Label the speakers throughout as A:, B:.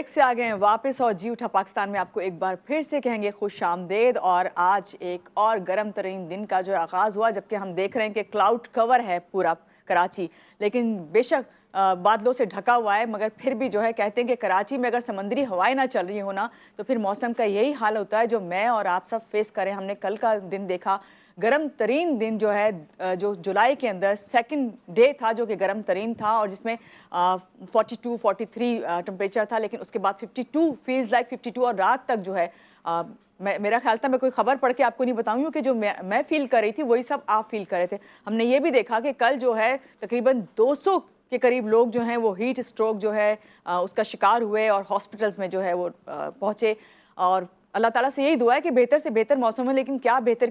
A: Break से आ गए हैं वापस और जी उठा पाकिस्तान में आपको एक बार फिर से कहेंगे खुश आमदेद। और आज एक और गर्म तरीन दिन का जो आगाज़ हुआ, जबकि हम देख रहे हैं कि क्लाउड कवर है पूरा कराची, लेकिन बेशक बादलों से ढका हुआ है, मगर फिर भी जो है कहते हैं कि कराची में अगर समंदरी हवाएं ना चल रही हो ना तो फिर मौसम का यही हाल होता है जो मैं और आप सब फेस करें। हमने कल का दिन देखा, गर्म तरीन दिन जो है जो जुलाई के अंदर सेकंड डे था जो कि गर्म तरीन था और जिसमें 42-43 टेम्परेचर था, लेकिन उसके बाद 52 फील्स लाइक 52 और रात तक जो है मेरा ख्याल था, मैं कोई खबर पढ़ के आपको नहीं बताऊंगी कि जो मैं फील कर रही थी वही सब आप फील कर रहे थे। हमने ये भी देखा कि कल जो है तकरीबन 200 के करीब लोग जो हैं वो हीट स्ट्रोक जो है उसका शिकार हुए और हॉस्पिटल्स में जो है वो पहुंचे। और अल्लाह ताला से यही दुआ है कि बेहतर से बेहतर मौसम है, लेकिन क्या बेहतर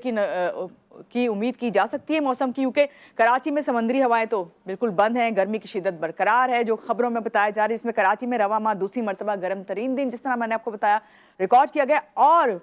A: की उम्मीद की जा सकती है मौसम की, क्योंकि कराची में समंदरी हवाएं तो बिल्कुल बंद हैं, गर्मी की शिद्दत बरकरार है जो खबरों में बताया जा रही है। इसमें कराची में रवा माह दूसरी मरतबा गर्म तरीन दिन, जिस तरह मैंने आपको बताया, रिकॉर्ड किया गया। और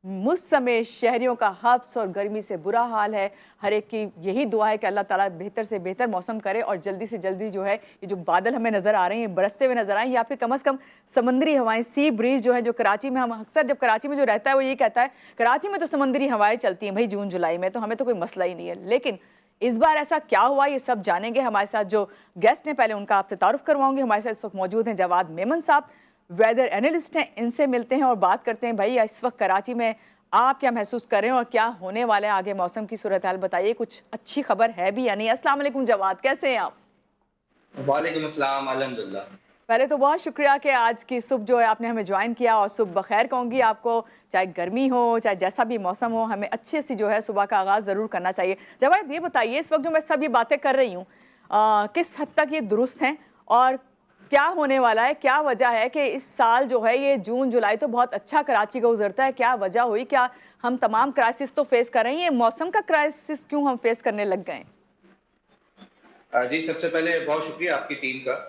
A: मुझ समय शहरियों का हब्स और गर्मी से बुरा हाल है। हर एक की यही दुआ है कि अल्लाह ताला बेहतर से बेहतर मौसम करे और जल्दी से जल्दी जो है ये जो बादल हमें नज़र आ रहे हैं बरसते हुए नजर आए, या फिर कम से कम समंदरी हवाएं, सी ब्रीज जो है, जो कराची में हम अक्सर जब कराची में जो रहता है वो ये कहता है कराची में तो समंदरी हवाएं चलती हैं भाई जून जुलाई में, तो हमें तो कोई मसला ही नहीं है। लेकिन इस बार ऐसा क्या हुआ ये सब जानेंगे। हमारे साथ जो गेस्ट हैं पहले उनका आपसे तारुफ करवाऊंगी। हमारे साथ इस वक्त मौजूद हैं जवाद मेमन साहब, वेदर एनालिस्ट हैं, इनसे मिलते हैं और बात करते हैं भाई इस वक्त कराची में आप क्या महसूस कर रहे हैं और क्या होने वाला है आगे, मौसम की सूरत हाल बताइए, कुछ अच्छी खबर है भी या नहीं। अस्सलाम वालेकुम जवाद, कैसे हैं आप?
B: वालेकुम अस्सलाम, अल्हम्दुलिल्लाह।
A: पहले तो बहुत शुक्रिया कि आज की सुबह जो है आपने हमें ज्वाइन किया, और सुबह बखैर कहूँगी आपको, चाहे गर्मी हो चाहे जैसा भी मौसम हो, हमें अच्छे से जो है सुबह का आगाज़ ज़रूर करना चाहिए। जवाद ये बताइए इस वक्त जो मैं सभी बातें कर रही हूँ किस हद तक ये दुरुस्त हैं और क्या होने वाला है, क्या वजह है कि इस साल जो है ये जून जुलाई तो बहुत अच्छा कराची का गुजरता है, क्या वजह हुई, क्या हम तमाम क्राइसिस तो फेस कर रहे हैं, ये मौसम का क्राइसिस क्यों हम फेस करने लग गए?
B: जी, सबसे पहले बहुत शुक्रिया आपकी टीम का।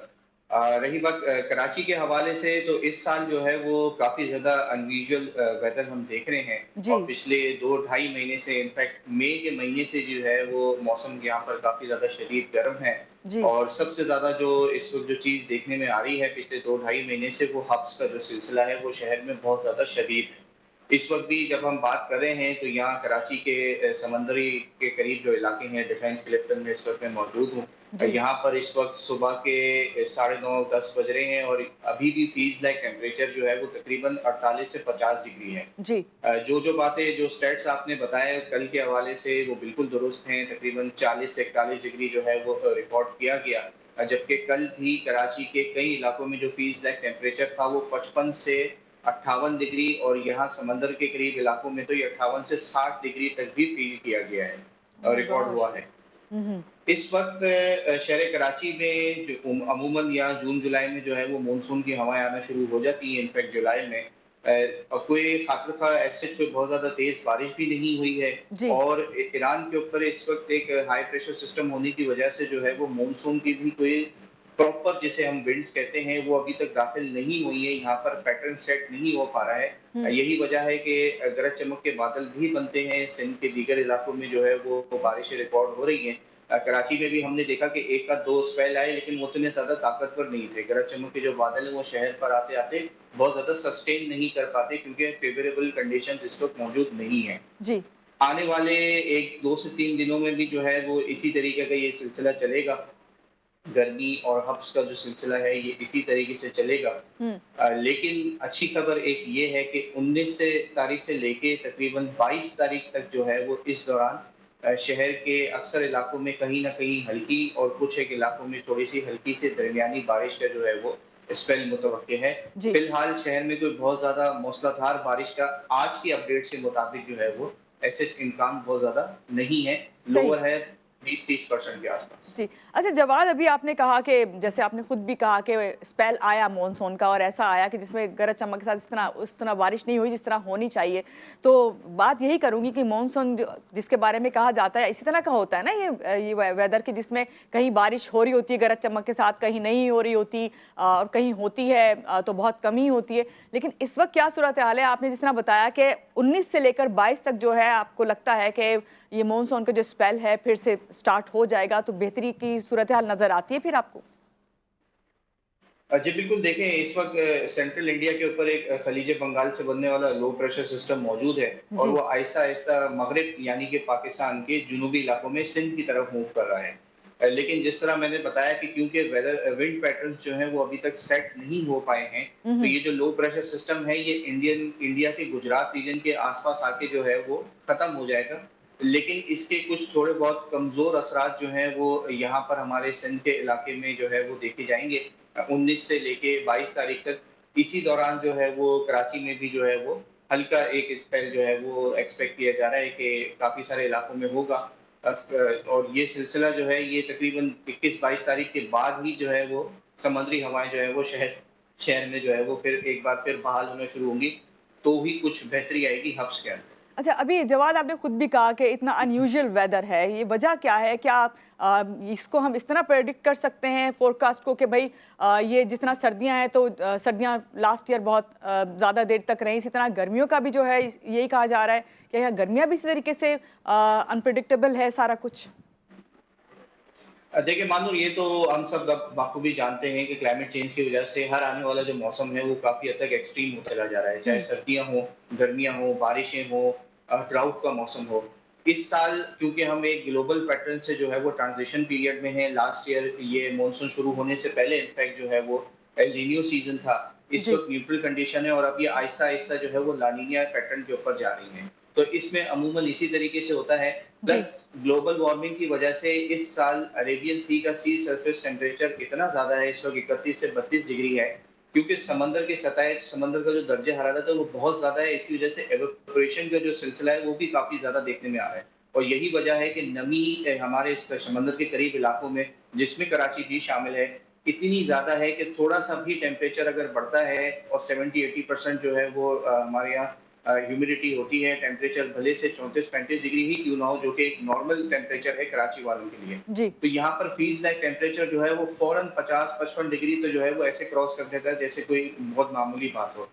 B: रही बात कराची के हवाले से, तो इस साल जो है वो काफ़ी ज़्यादा अनयूजुअल वेदर हम देख रहे हैं
A: जी।
B: और पिछले 2 ढाई महीने से, इनफैक्ट मई के महीने से जो है वो मौसम यहाँ पर काफ़ी ज़्यादा शदीद गर्म है।
A: जी।
B: और सबसे ज़्यादा जो इस वक़्त जो चीज़ देखने में आ रही है पिछले 2 ढाई महीने से, वो हब्स का जो सिलसिला है वो शहर में बहुत ज़्यादा शदीद है। इस वक़्त भी जब हम बात कर रहे हैं तो यहाँ कराची के समंदरी के करीब जो इलाके हैं, डिफेंस क्लिफ्टन में इस वक़्त मैं मौजूद हूँ।
A: जी।
B: यहाँ पर इस वक़्त सुबह के साढ़े 9-10 बज रहे हैं और अभी भी फ़ील्स लाइक टेम्परेचर जो है वो तकरीबन 48 से 50 डिग्री है।
A: जी।
B: जो बातें, जो स्टेट्स आपने बताए कल के हवाले से, वो बिल्कुल दुरुस्त हैं। तकरीबन 40 से 41 डिग्री जो है वो रिकॉर्ड किया गया। जबकि कल भी कराची के कई इलाकों में जो फ़ील्स लाइक टेम्परेचर था वो 55 से 58 डिग्री, और यहाँ समंदर के करीब इलाकों में तो ये 58 से 60 डिग्री तक भी फ़ील किया गया है,
A: ओह माय
B: रिकॉर्ड
A: गॉश।
B: हुआ है। इस वक़्त शहर कराची में जो अमूमन या जून-जुलाई में जो है वो मानसून की हवाएँ आना शुरू हो जाती हैं, इनफैक्ट जुलाई में। कोई ख़ास एज़ सच कोई बहुत ज़्यादा तेज़ बारिश भी नहीं हुई है।
A: जी।
B: और ईरान के ऊपर इस वक़्त एक हाई प्रेशर सिस्टम होने की वजह से जो है वो मानसून की भी कोई प्रॉपर, जिसे हम विंड्स कहते हैं, वो अभी तक दाखिल नहीं हुई है। यहाँ पर पैटर्न सेट नहीं हो पा रहा है।
A: हम्म।
B: यही वजह है कि गरज चमक के बादल भी बनते हैं। सिंध के दीगर इलाकों में जो है वो बारिशें रिकॉर्ड हो रही हैं। कराची में भी हमने देखा कि एक का 2 स्पेल आए, लेकिन वो उतने ज़्यादा ताकतवर नहीं थे। गरज चमक के जो बादल हैं वो शहर पर आते-आते बहुत ज़्यादा सस्टेन नहीं कर पाते, क्योंकि फेवरेबल कंडीशंस इस वक़्त मौजूद नहीं हैं।
A: जी।
B: आने वाले 1 2 से 3 दिनों में भी जो है वो इसी तरीके का ये सिलसिला चलेगा। गर्मी और हब्स का जो सिलसिला है ये इसी तरीके से चलेगा।
A: हम्म।
B: लेकिन अच्छी खबर एक ये है कि 19 से तारीख से लेके तकरीबन 22 तारीख तक जो है वो इस दौरान शहर के अक्सर इलाकों में कहीं न कहीं हल्की और कुछ एक इलाकों में थोड़ी-सी हल्की से दरमियानी बारिश का जो है वो स्पेल मुतवक्के है।
A: जी।
B: फिलहाल शहर में कोई बहुत ज़्यादा मूसलाधार बारिश का आज की अपडेट के मुताबिक जो है वो ऐसे इम्कान बहुत ज़्यादा नहीं है।
A: सही।
B: लोअर है 20-30% के आसपास।
A: जी। अच्छा जवाद, अभी आपने कहा कि जैसे आपने खुद भी कहा कि स्पेल आया मॉनसून का और ऐसा आया कि जिसमें गरज चमक के साथ उस तरह बारिश नहीं हुई जिस तरह होनी चाहिए। तो बात यही करूंगी कि मॉनसून जिसके बारे में कहा जाता है इसी तरह का होता है ना, ये वेदर की, जिसमें कहीं बारिश हो रही होती है गरज चमक के साथ, कहीं नहीं हो रही होती, और कहीं होती है तो बहुत कम ही होती है। लेकिन इस वक्त क्या सूरत हाल है? आपने जिस तरह बताया कि 19 से लेकर 22 तक जो है आपको लगता है कि ये मॉनसून का जो स्पेल है फिर से स्टार्ट हो जाएगा, तो बेहतरी की सूरत हाल नजर आती है फिर आपको?
B: जी बिल्कुल, देखें इस वक़्त सेंट्रल इंडिया के ऊपर एक खलीज बंगाल से बनने वाला लो प्रेशर सिस्टम मौजूद है और
A: जी।
B: वो आहिस्ता-आहिस्ता मग़रिब यानी कि पाकिस्तान के जुनूबी इलाकों में सिंध की तरफ मूव कर रहा है। लेकिन जिस तरह मैंने बताया कि क्योंकि विंड पैटर्न्स जो हैं वो अभी तक सेट नहीं हो पाए हैं, तो
A: हम्म।
B: ये जो लो प्रेशर सिस्टम है ये इंडिया के गुजरात रीजन के आस-पास आके जो है वो ख़त्म हो जाएगा। लेकिन इसके कुछ थोड़े बहुत कमज़ोर असरात जो हैं वो यहाँ पर हमारे सिंध के इलाके में जो है वो देखे जाएँगे। 19 से लेके 22 तारीख तक इसी दौरान जो है वो कराची में भी जो है वो हल्का एक स्पेल जो है वो एक्सपेक्ट किया जा रहा है कि काफ़ी सारे इलाकों में होगा। और ये सिलसिला जो है ये तकरीबन 21-22 तारीख के बाद ही जो है वो समुद्री हवाएं जो है वो शहर शहर में जो है वो फिर एक बार फिर बहाल होना शुरू होंगी, तो ही कुछ बेहतरी आएगी हब्स के अंदर।
A: अच्छा, अभी जवाद आपने खुद भी कहा कि इतना अनयूजुअल वेदर है, ये वजह क्या है? क्या इसको हम इस तरह प्रेडिक्ट कर सकते हैं फोरकास्ट को कि भाई ये जितना सर्दियां हैं तो सर्दियां लास्ट ईयर बहुत ज़्यादा देर तक रही, इसी तरह गर्मियों का भी जो है यही कहा जा रहा है कि यहाँ गर्मियां भी इसी तरीके से अनप्रिडिक्टेबल है सारा कुछ।
B: देखिए मानो ये तो हम सब बाखूबी जानते हैं कि क्लाइमेट चेंज की वजह से हर आने वाला जो मौसम है वो काफ़ी हद तक एक्सट्रीम होता चला जा रहा है, चाहे
A: हम्म।
B: सर्दियाँ हों, गर्मियाँ हों, बारिशें हों, ड्राउट का मौसम हो। इस साल क्योंकि हम एक ग्लोबल पैटर्न से जो है वो ट्रांजिशन पीरियड में हैं, लास्ट ईयर ये मॉनसून शुरू होने से पहले इनफैक्ट जो है वो एल नीनो सीज़न था। इस
A: जी।
B: वक़्त न्यूट्रल कंडीशन है और अब ये आहिस्ता-आहिस्ता जो है वो ला नीना पैटर्न के ऊपर जा रही हैं। तो इसमें अमूमन इसी तरीके से होता है।
A: जी।
B: प्लस ग्लोबल वार्मिंग की वजह से इस साल अरेबियन सी का सी सरफेस टेम्परेचर इतना ज़्यादा है, इस वक़्त 31 से 32 डिग्री है, क्योंकि समंदर की सतह समंदर का जो दर्जे हरारत है वो बहुत ज़्यादा है, इसी वजह से इवेपोरेशन का जो सिलसिला है वो भी काफ़ी ज़्यादा देखने में आ रहा है। और यही वजह है कि नमी हमारे इस समंदर के करीब इलाकों में, जिसमें कराची भी शामिल है, इतनी ज़्यादा है कि थोड़ा-सा भी टेम्परेचर अगर बढ़ता है और 70-80% जो है वो हमारे यहाँ ह्यूमिडिटी होती है, टेम्परेचर भले से 34-35 डिग्री ही क्यों ना हो, जो कि एक नॉर्मल टेम्परेचर है कराची वालों के लिए।
A: जी।
B: तो यहाँ पर फीस लाइक टेम्परेचर जो है वो फ़ौरन 50-55 डिग्री तो जो है वो ऐसे क्रॉस कर देता है जैसे कोई बहुत मामूली बात हो।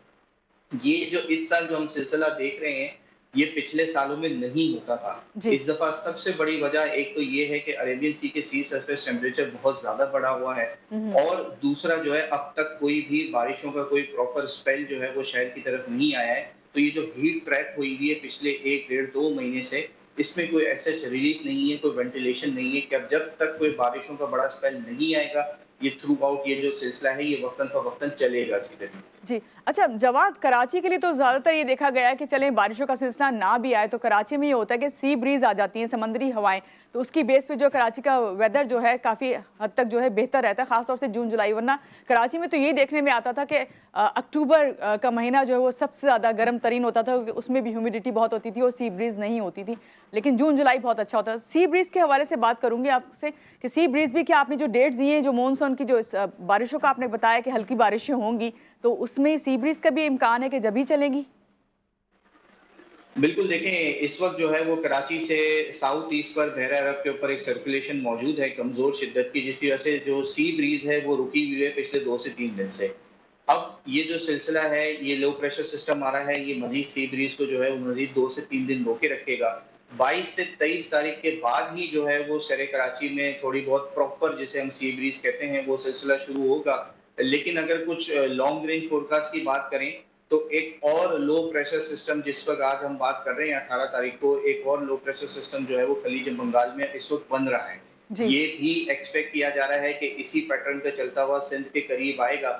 B: ये जो इस साल जो हम सिलसिला देख रहे हैं, ये पिछले सालों में नहीं होता था।
A: जी।
B: इस दफ़ा सबसे बड़ी वजह एक तो ये है कि अरेबियन सी के सी सरफेस टेम्परेचर बहुत ज़्यादा बढ़ा हुआ है
A: हम्म।
B: और दूसरा जो है अब तक कोई भी बारिशों का कोई प्रॉपर स्पेल जो है वो शहर की तरफ नहीं आया है। तो ये जो हीट ट्रैप हुई हुई है पिछले 1 डेढ़ 2 महीने से, इसमें कोई ऐसा रिलीफ नहीं है, कोई वेंटिलेशन नहीं है कि अब जब तक कोई बारिशों का बड़ा स्पेल नहीं आएगा, ये थ्रू आउट ये जो सिलसिला है ये वक़्तन-फ़वक़्तन चलेगा इसी तरीके से।
A: जी। अच्छा, जवाद, कराची के लिए तो ज़्यादातर ये देखा गया है कि चलें बारिशों का सिलसिला ना भी आए तो कराची में ये होता है कि सी ब्रीज़ आ जाती हैं, समंदरी हवाएँ, तो उसकी बेस पे जो कराची का वेदर जो है काफ़ी हद तक जो है बेहतर रहता है, ख़ास तौर से जून जुलाई। वरना कराची में तो ये देखने में आता था कि अक्टूबर का महीना जो है वो सबसे ज़्यादा गर्म तरीन होता था, क्योंकि उसमें भी ह्यूमिडिटी बहुत होती थी और सी ब्रीज़ नहीं होती थी। लेकिन जून जुलाई बहुत अच्छा होता है। सी ब्रीज़ के हवाले से बात करूँगी आपसे कि सी ब्रीज़ भी, क्या आपने जो डेट्स दिए हैं, जो मॉनसून की जो बारिशों का आपने बताया कि हल्की बारिशें होंगी, तो उसमें सी ब्रीज़ का भी इम्कान है कि जब ही चलेगी?
B: बिल्कुल देखें, इस वक़्त जो है वो कराची से साउथ ईस्ट पर बहरा अरब के ऊपर एक सर्कुलेशन मौजूद है कमज़ोर शिद्दत की, जिसकी वजह से जो सी ब्रीज़ है वो रुकी हुई है पिछले 2 से 3 दिन से। अब ये जो सिलसिला है, ये लो प्रेशर सिस्टम आ रहा है, ये मज़ीद सी ब्रीज़ को जो है वो मज़ीद 2 से 3 दिन रोके रखेगा। 22 से 23 तारीख के बाद ही जो है वो शहर कराची में थोड़ी बहुत प्रॉपर जिसे हम सी ब्रीज़ कहते हैं, वो सिलसिला शुरू होगा। लेकिन अगर कुछ लॉन्ग रेंज फ़ोरकास्ट की बात करें, तो एक और लो प्रेशर सिस्टम जिस वक़्त आज हम बात कर रहे हैं 18 तारीख को, एक और लो प्रेशर सिस्टम जो है वो खलीज बंगाल में इस वक़्त बन रहा है।
A: जी।
B: ये भी एक्सपेक्ट किया जा रहा है कि इसी पैटर्न पे चलता हुआ सिंध के करीब आएगा।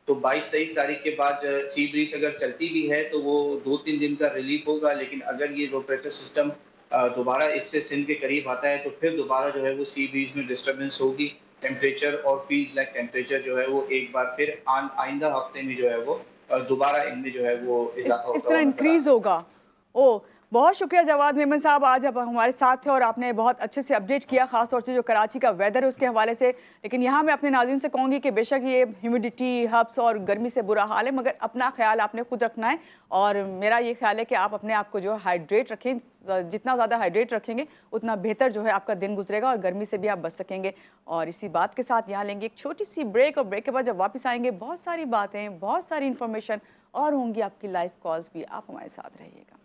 B: तो 22-23 तारीख के बाद सी ब्रीज़ अगर चलती भी है तो वो 2-3 दिन का रिलीफ होगा, लेकिन अगर ये लो प्रेशर सिस्टम दोबारा इससे सिंध के करीब आता है तो फिर दोबारा जो है वो सी ब्रीज़ में डिस्टर्बेंस होगी। टेम्परेचर और फील्ड लाइक टेम्परेचर जो है वो एक बार फिर आइंदा हफ्ते में जो है वो दोबारा इनमें जो है वो इज़ाफ़ा
A: इस
B: होता
A: तरह
B: हुआ नज़र आ
A: इंक्रीज
B: सकता है।
A: होगा। ओह! बहुत शुक्रिया जवाद मेमन साहब, आज आप हमारे साथ थे और आपने बहुत अच्छे से अपडेट किया, ख़ास तौर से जो कराची का वेदर है उसके हवाले से। लेकिन यहाँ मैं अपने नाज़रीन से कहूँगी कि बेशक ये ह्यूमिडिटी, हब्स और गर्मी से बुरा हाल है, मगर अपना ख़्याल आपने खुद रखना है। और मेरा ये ख़्याल है कि आप अपने आप को जो है हाइड्रेट रखें, जितना ज़्यादा हाइड्रेट रखेंगे उतना बेहतर जो है आपका दिन गुजरेगा और गर्मी से भी आप बच सकेंगे। और इसी बात के साथ यहाँ लेंगे एक छोटी सी ब्रेक, और ब्रेक के बाद जब वापस आएंगे बहुत सारी बातें, बहुत सारी इन्फॉर्मेशन और होंगी आपकी लाइव कॉल्स भी। आप हमारे साथ रहिएगा।